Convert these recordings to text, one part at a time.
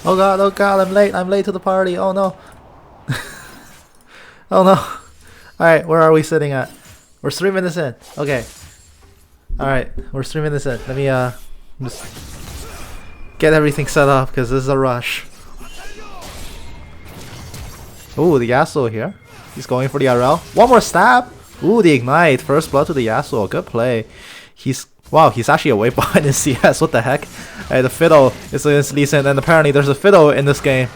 Oh god, I'm late to the party. Oh no. Oh no. Alright, where are we sitting at? We're 3 minutes in. Okay. Alright, we're 3 minutes in. Let me just get everything set up because this is a rush. Ooh, the Yasuo here. He's going for the RL. One more stab. Ooh, the ignite. First blood to the Yasuo. Good play. Wow, he's actually away behind in CS. What the heck? Hey, the Fiddle is against Lee Sin, and apparently there's a Fiddle in this game.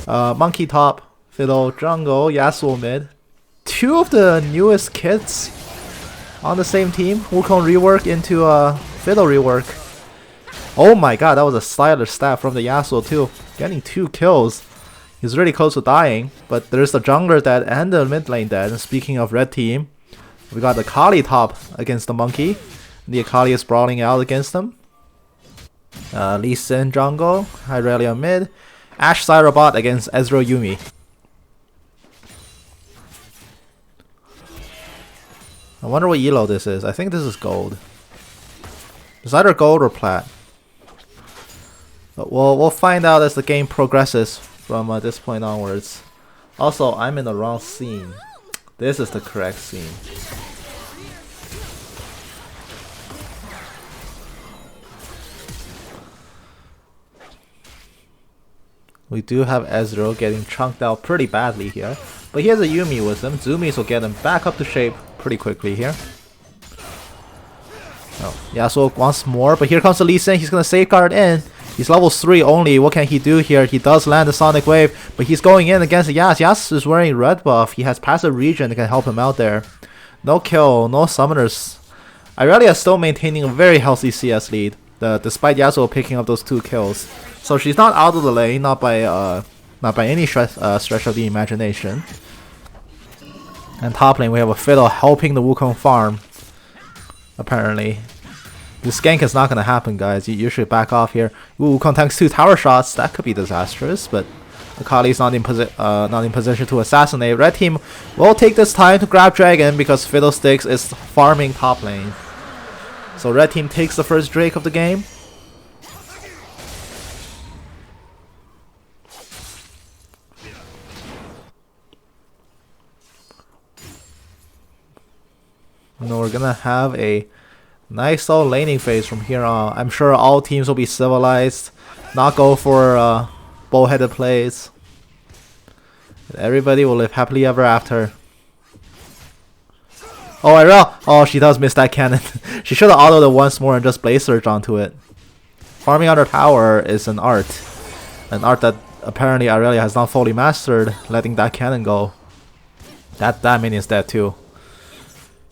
Monkey top, Fiddle, jungle, Yasuo mid. 2 of the newest kits on the same team. Wukong rework into Fiddle rework. Oh my god, that was a stylish stab from the Yasuo too. Getting 2 kills. He's really close to dying, but there's the jungler dead and the mid lane dead. And speaking of red team, we got the Kali top against the Monkey. The Akali is brawling out against them. Lee Sin jungle, Irelia mid. Ashe Zyra bot against Ezreal Yuumi. I wonder what elo this is. I think this is gold. It's either gold or plat. But we'll find out as the game progresses from this point onwards. Also, I'm in the wrong scene. This is the correct scene. We do have Ezreal getting chunked out pretty badly here. But he has a Yuumi with him. Zoomies will get him back up to shape pretty quickly here. Oh, Yasuo wants more, but here comes the Lee Sin. He's gonna safeguard in. He's level 3 only. What can he do here? He does land the Sonic Wave, but he's going in against the Yas. Yas is wearing red buff. He has passive regen that can help him out there. No kill, no summoners. Irelia is still maintaining a very healthy CS lead, despite Yasuo picking up those 2 kills. So she's not out of the lane, not by any stretch of the imagination. And top lane, we have a Fiddle helping the Wukong farm. Apparently, this gank is not gonna happen, guys. You should back off here. Ooh, Wukong tanks 2 tower shots. That could be disastrous, but Akali's not in position to assassinate. Red team will take this time to grab Dragon because Fiddlesticks is farming top lane. So red team takes the first Drake of the game. No, we're gonna have a nice old laning phase from here on. I'm sure all teams will be civilized, not go for bullheaded plays. Everybody will live happily ever after. Oh, Irel! Oh, she does miss that cannon. She should have autoed it once more and just blaze surge onto it. Farming under tower is an art that apparently Irelia has not fully mastered. Letting that cannon go. That minion's dead too.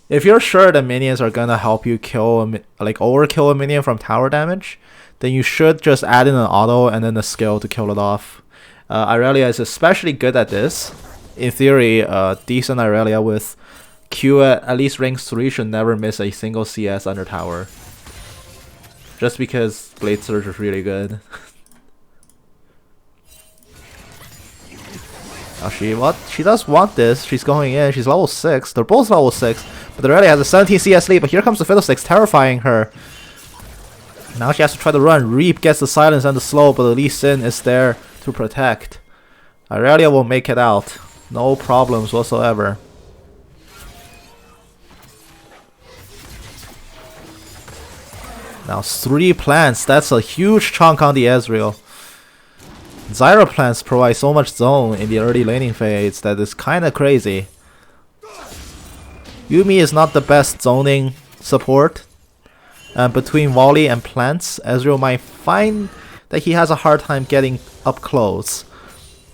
If you're sure the minions are gonna help you kill overkill a minion from tower damage, then you should just add in an auto and then a skill to kill it off. Irelia is especially good at this. In theory, decent Irelia with Q at least rank 3 should never miss a single CS under tower. Just because Blade Surge is really good. Oh, she does want this. She's going in. She's level 6. They're both level 6. But Irelia has a 17 CS lead. But here comes the Fiddlesticks, terrifying her. Now she has to try to run. Reap gets the silence and the slow, but the Lee Sin is there to protect. Irelia will make it out. No problems whatsoever. Now 3 plants. That's a huge chunk on the Ezreal. Zyra plants provide so much zone in the early laning phase that is kinda crazy. Yuumi is not the best zoning support. Between volley and plants, Ezreal might find that he has a hard time getting up close.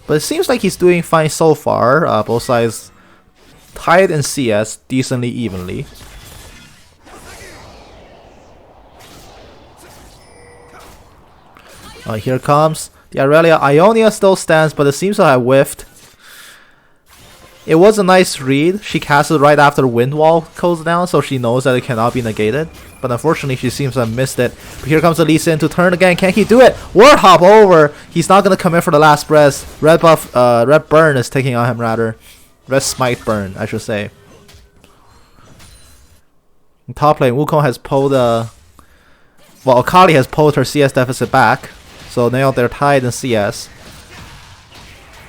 But it seems like he's doing fine so far. Both sides tied in CS decently evenly. Here comes the Irelia. Ionia still stands, but it seems to have whiffed. It was a nice read. She casted right after Wind Wall goes down, so she knows that it cannot be negated. But unfortunately, she seems to have missed it. But here comes the Lee Sin to turn again. Can he do it? Ward hop over. He's not gonna come in for the last breath. Red buff, red burn is taking on him rather. Red smite burn, I should say. In top lane, Wukong has pulled well, Akali has pulled her CS deficit back. So now they're tied in CS.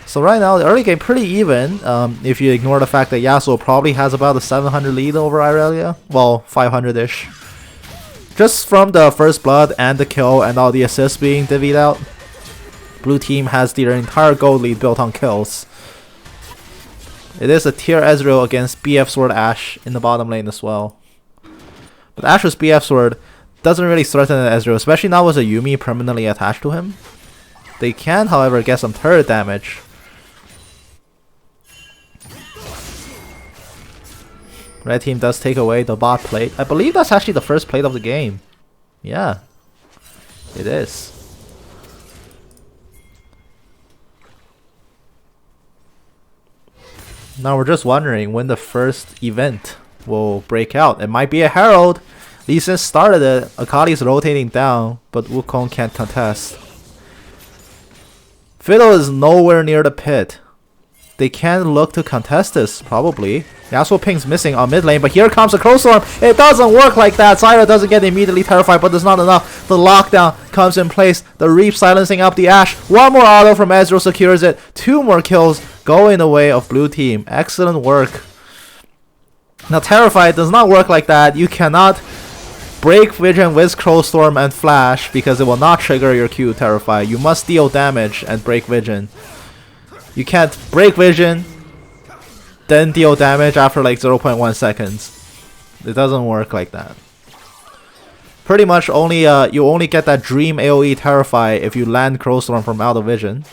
So right now, the early game pretty even, if you ignore the fact that Yasuo probably has about a 700 lead over Irelia. Well, 500-ish. Just from the first blood and the kill and all the assists being divvied out, blue team has their entire gold lead built on kills. It is a tier Ezreal against BF Sword Ashe in the bottom lane as well. But Ashe's BF Sword doesn't really threaten Ezreal, especially now with a Yuumi permanently attached to him. They can, however, get some turret damage. Red team does take away the bot plate. I believe that's actually the first plate of the game. Yeah, it is. Now we're just wondering when the first event will break out. It might be a Herald. Lee Sin started it. Akali's rotating down, but Wukong can't contest. Fiddle is nowhere near the pit. They can look to contest this, probably. Yasuo Ping's missing on mid lane, but here comes a Crow Storm. It doesn't work like that. Zyra doesn't get immediately terrified, but there's not enough. The lockdown comes in place. The Reap silencing up the Ashe. One more auto from Ezreal secures it. 2 more kills go in the way of blue team. Excellent work. Now Terrified does not work like that. You cannot break Vision with Crow Storm and Flash because it will not trigger your Q Terrify. You must deal damage and break Vision. You can't break Vision, then deal damage after like 0.1 seconds. It doesn't work like that. Pretty much only you only get that Dream AoE Terrify if you land Crow Storm from out of vision.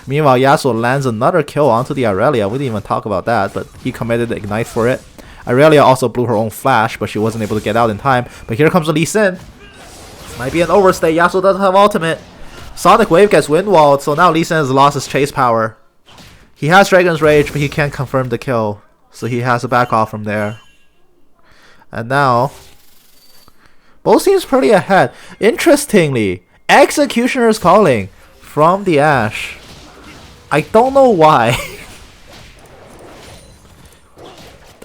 Meanwhile, Yasuo lands another kill onto the Irelia. We didn't even talk about that, but he committed the Ignite for it. Irelia also blew her own flash, but she wasn't able to get out in time. But here comes the Lee Sin. Might be an overstay. Yasuo doesn't have ultimate. Sonic Wave gets windwalled, so now Lee Sin has lost his chase power. He has Dragon's Rage, but he can't confirm the kill, so he has to back off from there. And now, both teams pretty ahead. Interestingly, Executioner's calling from the Ashe. I don't know why.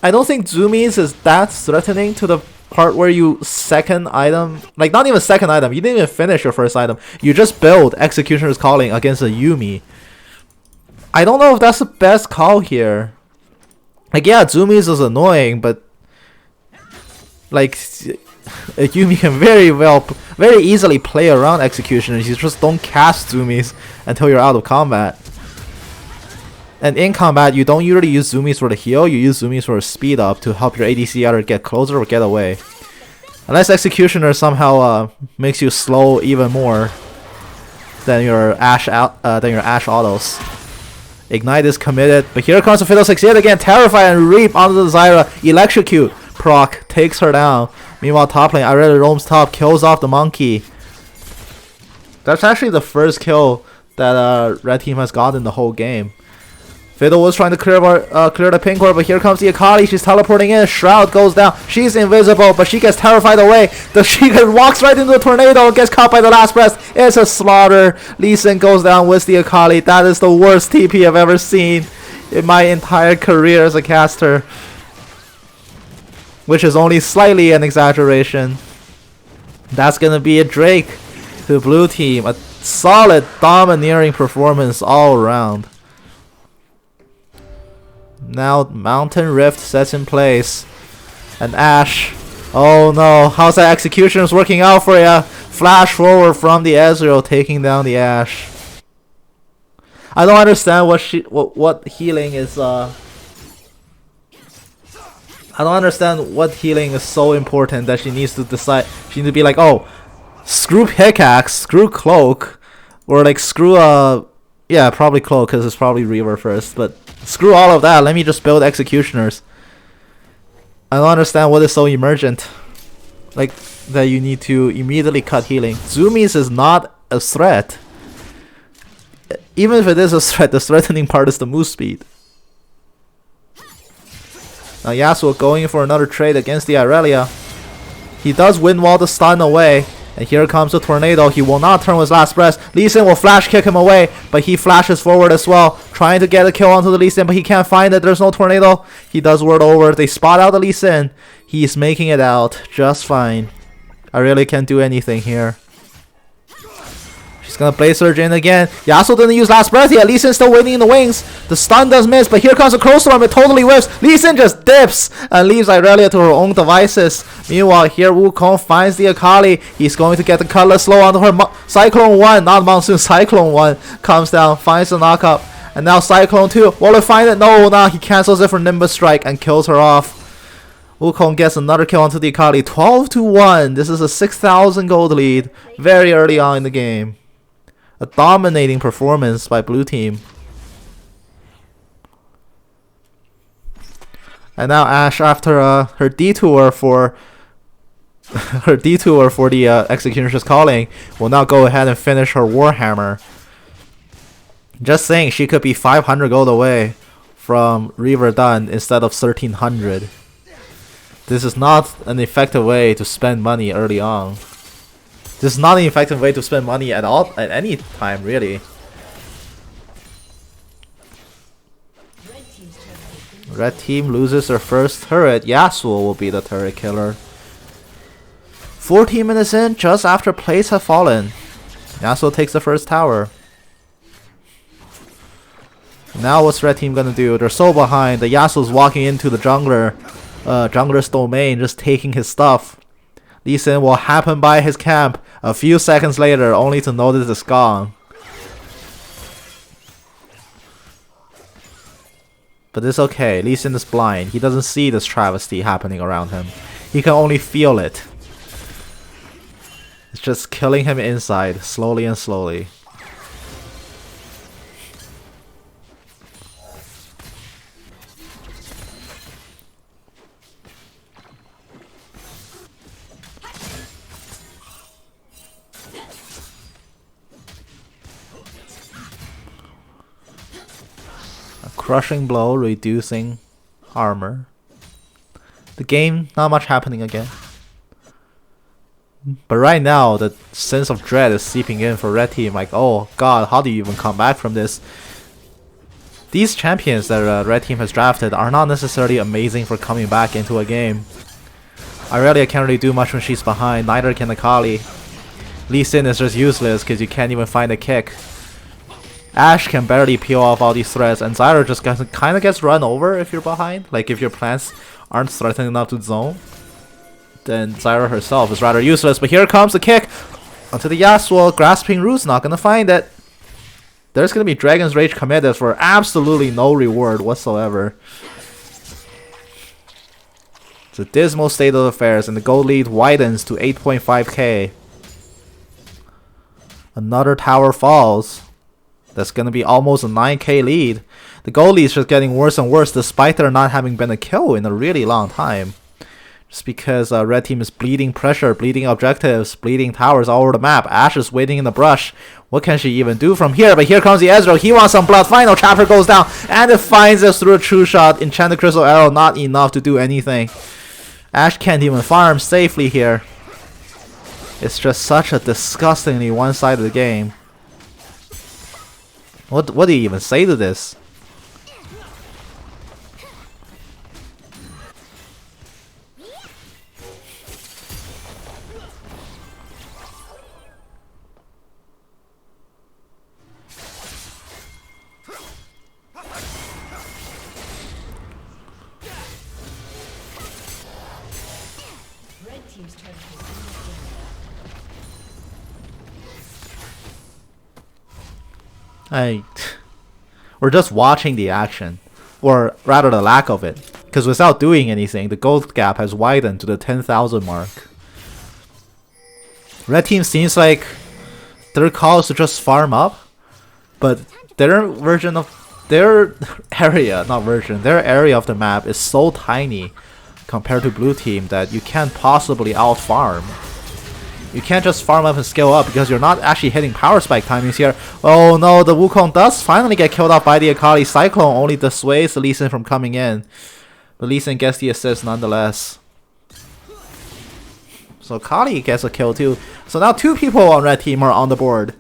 I don't think Zoomies is that threatening to the part where you second item, like not even second item, you didn't even finish your first item, you just build Executioner's Calling against a Yuumi. I don't know if that's the best call here. Like yeah, Zoomies is annoying, but like a Yuumi can very easily play around Executioners. You just don't cast Zoomies until you're out of combat. And in combat, you don't usually use Zoomies for the heal, you use Zoomies for a speed up to help your ADC either get closer or get away. Unless Executioner somehow makes you slow even more than your Ashe autos. Ignite is committed, but here comes the Fiddlesticks yet again. Terrify and Reap onto the Zyra. Electrocute. Proc takes her down. Meanwhile, top lane, Irelia roams top, kills off the monkey. That's actually the first kill that red team has gotten the whole game. Fiddle was trying to clear the pink ward, but here comes the Akali. She's teleporting in. Shroud goes down. She's invisible, but she gets terrified away. The Sheikah walks right into the tornado and gets caught by the last breath. It's a slaughter. Lee Sin goes down with the Akali. That is the worst TP I've ever seen in my entire career as a caster. Which is only slightly an exaggeration. That's gonna be a Drake to blue team. A solid, domineering performance all around. Now Mountain Rift sets in place. And Ashe. Oh no, how's that Executioner's working out for ya? Flash forward from the Ezreal, taking down the Ashe. I don't understand what healing is I don't understand what healing is so important that she needs to decide. She needs to be like, oh, screw pickaxe, screw cloak, or like screw yeah, probably cloak because it's probably Reaver first, but screw all of that, let me just build Executioners. I don't understand what is so emergent, like that you need to immediately cut healing. Zoomies is not a threat. Even if it is a threat, the threatening part is the move speed. Now Yasuo going for another trade against the Irelia. He does windwall the stun away. And here comes the tornado. He will not turn with last breath. Lee Sin will flash kick him away, but he flashes forward as well, trying to get a kill onto the Lee Sin, but he can't find it. There's no tornado. He does word over. They spot out the Lee Sin. He's making it out just fine. I really can't do anything here. She's gonna Blade Surge in again. Yasuo didn't use Last Breath yet. Lee Sin still waiting in the wings. The stun does miss, but here comes a Crow Storm. It totally whiffs. Lee Sin just dips and leaves Irelia to her own devices. Meanwhile, here Wukong finds the Akali. He's going to get the Cutlass slow onto her. Cyclone 1, not Monsoon, Cyclone 1 comes down, finds the knockup. And now Cyclone 2. Will it find it? No, he cancels it for Nimbus Strike and kills her off. Wukong gets another kill onto the Akali. 12-1. This is a 6,000 gold lead very early on in the game. A dominating performance by blue team. And now Ashe, after her detour for the Executioner's Calling, will now go ahead and finish her Warhammer. Just saying, she could be 500 gold away from Reaver done instead of 1300. This is not an effective way to spend money early on. This is not an effective way to spend money at all, at any time, really. Red team loses their first turret. Yasuo will be the turret killer. 14 minutes in, just after plates have fallen, Yasuo takes the first tower. Now what's red team gonna do? They're so behind. The Yasuo's walking into the jungler's domain, just taking his stuff. Lee Sin will happen by his camp a few seconds later, only to notice it's gone. But it's okay, Lee Sin is blind. He doesn't see this travesty happening around him. He can only feel it. It's just killing him inside, slowly and slowly. Crushing blow, reducing armor. The game, not much happening again. But right now, the sense of dread is seeping in for red team. Like, oh god, how do you even come back from this? These champions that red team has drafted are not necessarily amazing for coming back into a game. Irelia can't really do much when she's behind, neither can Akali. Lee Sin is just useless because you can't even find a kick. Ashe can barely peel off all these threats, and Zyra just kind of gets run over if you're behind. Like if your plants aren't threatening enough to zone, then Zyra herself is rather useless. But here comes the kick onto the Yasuo. Grasping Root's not gonna find it. There's gonna be Dragon's Rage committed for absolutely no reward whatsoever. It's a dismal state of affairs, and the gold lead widens to 8.5k. Another tower falls. That's gonna be almost a 9k lead. The gold lead is just getting worse and worse despite there not having been a kill in a really long time. Just because red team is bleeding pressure, bleeding objectives, bleeding towers all over the map. Ashe is waiting in the brush. What can she even do from here? But here comes the Ezreal. He wants some blood. Final chapter goes down, and it finds us through a true shot. Enchanted Crystal Arrow, not enough to do anything. Ashe can't even farm safely here. It's just such a disgustingly one-sided game. What do you even say to this? We're just watching the action, or rather the lack of it, because without doing anything, the gold gap has widened to the 10,000 mark. Red team seems like their call is to just farm up, but their version of their area, not version, their area of the map is so tiny compared to blue team that you can't possibly out farm. You can't just farm up and scale up because you're not actually hitting power spike timings here. Oh no, the Wukong does finally get killed off by the Akali. Cyclone only dissuades Lee Sin from coming in. But Lee Sin gets the assist nonetheless. So Akali gets a kill too. So now two people on red team are on the board.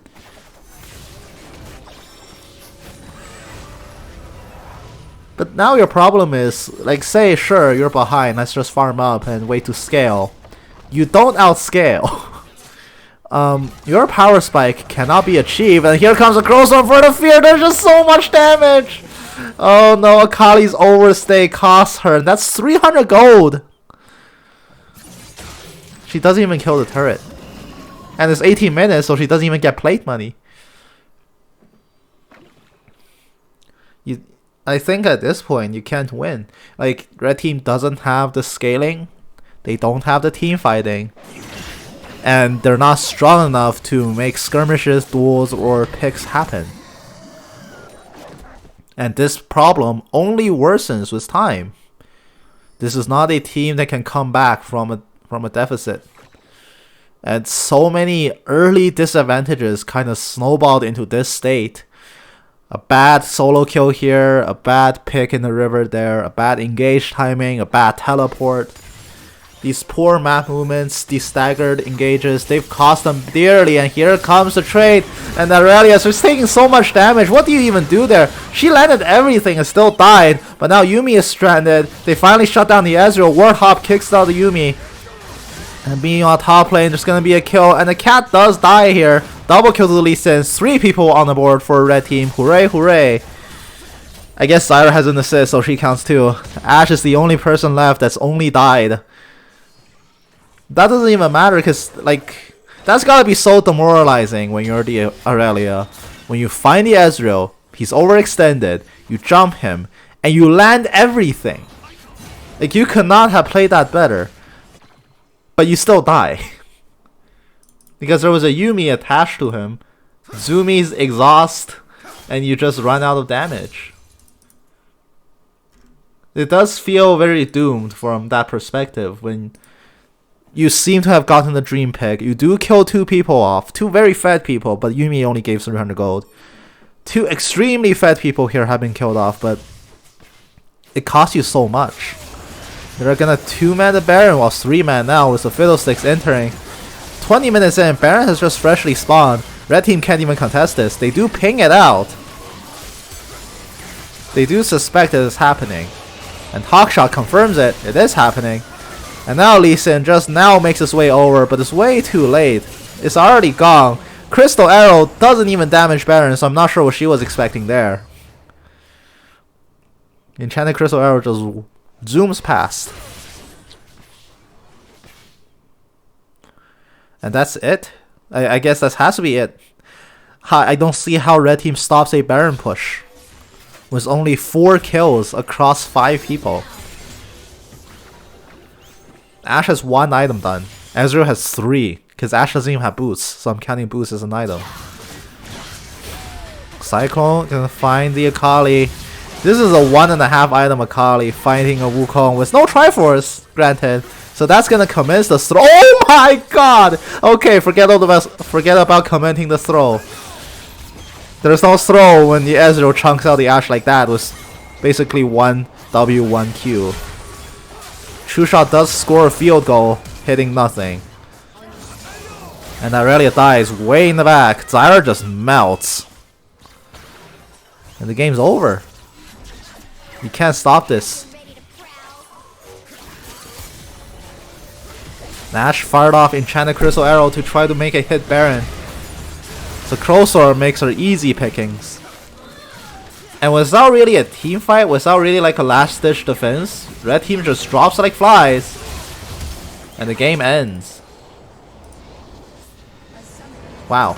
But now your problem is, like say, sure, you're behind, let's just farm up and wait to scale. You don't outscale. Your power spike cannot be achieved, and here comes a Crowstorm for the fear. There's just so much damage. Oh no, Akali's overstay costs her. That's 300 gold. She doesn't even kill the turret. And it's 18 minutes, so she doesn't even get plate money. I think at this point, you can't win. Like, red team doesn't have the scaling. They don't have the team fighting. And they're not strong enough to make skirmishes, duels, or picks happen. And this problem only worsens with time. This is not a team that can come back from a deficit. And so many early disadvantages kind of snowballed into this state. A bad solo kill here, a bad pick in the river there, a bad engage timing, a bad teleport. These poor map movements, these staggered engages, they've cost them dearly. And here comes the trade. And Aurelius is taking so much damage. What do you even do there? She landed everything and still died. But now Yuumi is stranded. They finally shut down the Ezreal. Warthog kicks out the Yuumi. And being on top lane, there's going to be a kill. And the cat does die here. Double kill to the Lee Sin. 3 people on the board for a red team. Hooray, hooray. I guess Zyra has an assist, so she counts too. Ashe is the only person left that's only died. That doesn't even matter because, like, that's gotta be so demoralizing when you're the Aurelia. When you find the Ezreal, he's overextended, you jump him, and you land everything. Like, you could not have played that better. But you still die. Because there was a Yuumi attached to him. Zoomies exhaust, and you just run out of damage. It does feel very doomed from that perspective when you seem to have gotten the dream pick. You do kill 2 people off. 2 very fed people, but Yuumi only gave 300 gold. 2 extremely fed people here have been killed off, but it costs you so much. They're gonna 2-man the Baron while 3-man now with the Fiddlesticks entering. 20 minutes in, Baron has just freshly spawned. Red team can't even contest this. They do ping it out. They do suspect it is happening. And Hawkshot confirms it. It is happening. And now Lee Sin just now makes his way over, but it's way too late. It's already gone. Crystal Arrow doesn't even damage Baron, so I'm not sure what she was expecting there. Enchanted Crystal Arrow just zooms past. And that's it. I guess that has to be it. I don't see how red team stops a Baron push. With only 4 kills across 5 people. Ashe has 1 item done. Ezreal has 3. Because Ashe doesn't even have boots. So I'm counting boots as an item. Cyclone gonna find the Akali. This is a 1.5 item Akali fighting a Wukong with no Triforce, granted. So that's gonna commence the throw. Oh my god! Okay, forget about commenting the throw. There's no throw when the Ezreal chunks out the Ashe like that with basically 1 W, 1 Q. True Shot does score a field goal, hitting nothing. And Aurelia dies way in the back. Zyra just melts. And the game's over. You can't stop this. Ashe fired off Enchanted Crystal Arrow to try to make a hit Baron. So Crowstorm makes her easy pickings. And without really a team fight, without really like a last ditch defense, red team just drops like flies. And the game ends. Wow.